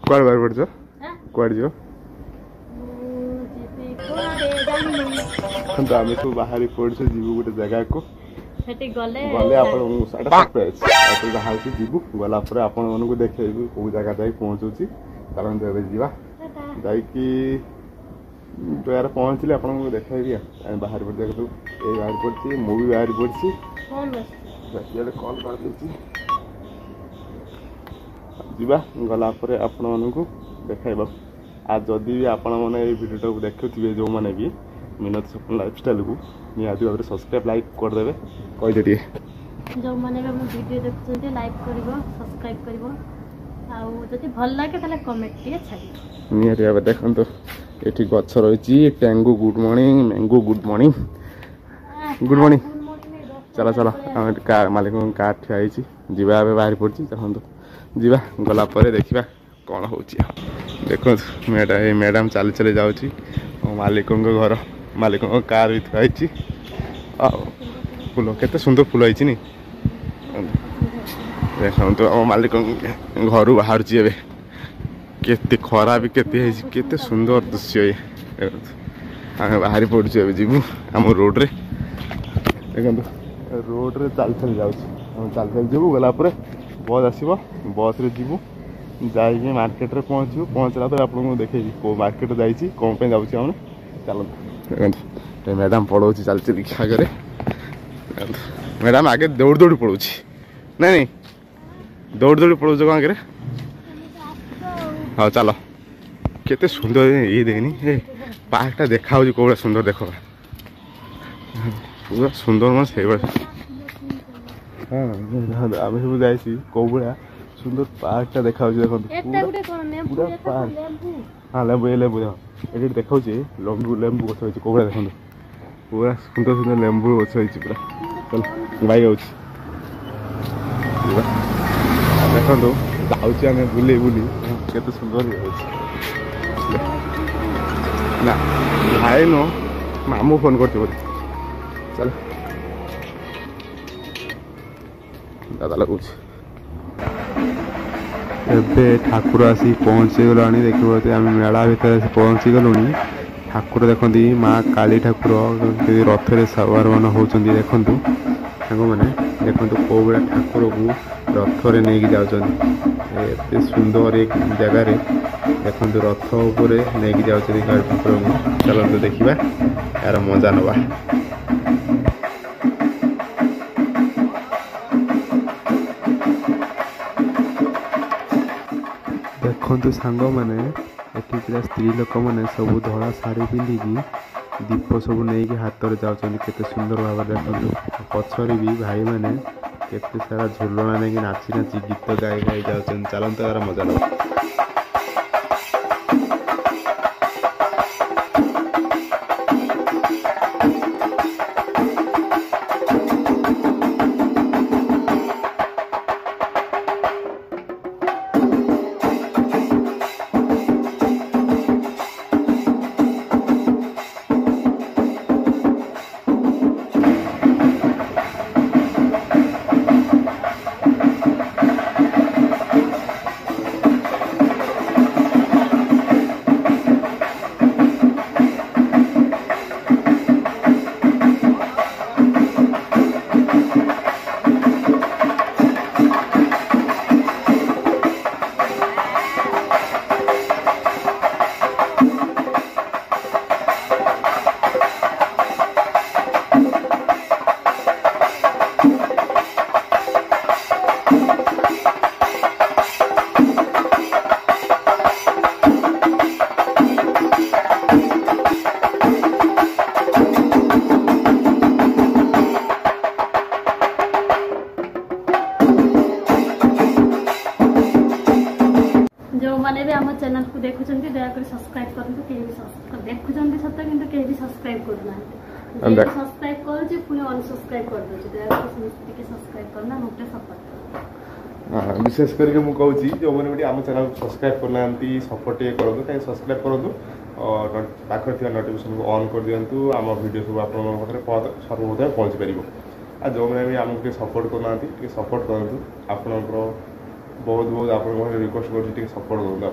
कुआड़ बाहर पड़ जो कुआड़ जो तो आम सब बाहर पड़े जीव गोटे जगह को गले आप बाहर जीवु गलापर आपण मन को देखु कौ जगह जाए पहुँचुची चलते ए जा यार पहुँचले आप देखी बाहर पड़ देखो ये बाहर पड़ी मुझे बाहर पड़ी कल कर जीवा गलापर आपण मानक देखा आज जदि भी आपण मैंने भिडियो को देखुवे जो मैंने भी मिनत सपन लाइफस्टाइल को निहाती भाव सब्सक्राइब लाइक करदे कहीदे जो मैंने वीडियो देखते लाइक कर सब्सक्राइब कर भल लगे ताले कमेंट निहाती भाव देखो ये गछ रही tengu good morning mango good morning चलो चलो मालिक कार ठियाई जीवा बाहर पड़ी चलते जीवा गलापर देखा कौन हो देखो मैडम चली चली जाऊँगी मालिक घर मालिक कार भी थी फूल केते सुंदर फूल होती देखो मालिक घर बाहर केते खरा भी केते सुंदर दृश्य ये आम बाहर पड़ू जीवु आम रोड रे देखो रोड रे चल चल जीवु गलापर बस आसो बस रे जीवु जाइए मार्केट रे पहुँचला तो आपको देखे कौ मार्केट जाइए कौन जाऊँ चलते देखो मैडम पढ़ाऊँ चल चल आगे मैडम आगे दौड़ दौड़ पढ़ाऊँ नहीं दौड़ दौड़ पढ़ाऊँ कौन आगे हाँ चलो केते सुंदर ये देखनी ए पार्कटा देखा कौड़ा सुंदर देख पूरा सुंदर मैं से हाँ आम सब जाइए कौ भाया सुंदर पार्कटा देखा देखो पूरा पार्क हाँ लेंबू ये लेंबू देख ये देखा लेंबू लेंबू गछ हो कौड़ा देखो पूरा सुंदर सुंदर लेंबू गछ हो पूरा चल बाइक देखो जाऊँ आम बुले बुली केते सुंदर ना भाई नो मामू फोन करते चल दादा लगुच एबे ठाकुर आसी पहुँची गला देखिए आम मेला भितर पहुँची गलु ठाकुर देखती माँ काली ठाकुर रथ में सवार मान होती देखु मैंने देखो कौ भाया ठाकुर को रथ में नहीं जाते सुंदर एक जगार देखो रथ उपर नहीं जाऊँ ठाकुर को चलते देखा यार मजा नवा देखु सांग मैंने पूरा स्त्री लोक मैंने सब धला शाढ़ी पिंधिकी दीप सब नहीं हाथ में जाऊँ केते सुंदर भाव देखो पछरे भी भाई मैंने केते सारा झुलना नहीं नाची नाची गीत गाई गाई जाऊँ चलते यार मजा नवा चैनल को देखुं दयाक सब्सक्राइब करूँ देखुं सत कि सब्सक्राइब करना सब्सक्राइब करुँच पुणी अनसब्सक्राइब कर दे सब्सक्राइब करना मोटे सपोर्ट विशेष करके मुझे कहूँ जो मैंने आम चैनल को सब्सक्राइब करना सपोर्ट करूँ कहीं सब्सक्राइब करूँ और पाखे नोटिफिकेशन को ऑन कर दिंतु आम वीडियो सब आप सर्वप्रथम पहुँची पार ଆଉ ଯେଉଁମାନେ ବି ଆମକୁ ଟିକେ ସପୋର୍ଟ କରୁନାହାନ୍ତି ଟିକେ ସପୋର୍ଟ କରନ୍ତୁ। ଆପଣଙ୍କର ବହୁତ ବହୁତ ଆପଣଙ୍କ ପାଖରେ ରିକ୍ୱେଷ୍ଟ କରୁଛି ଟିକେ ସପୋର୍ଟ କରନ୍ତୁ।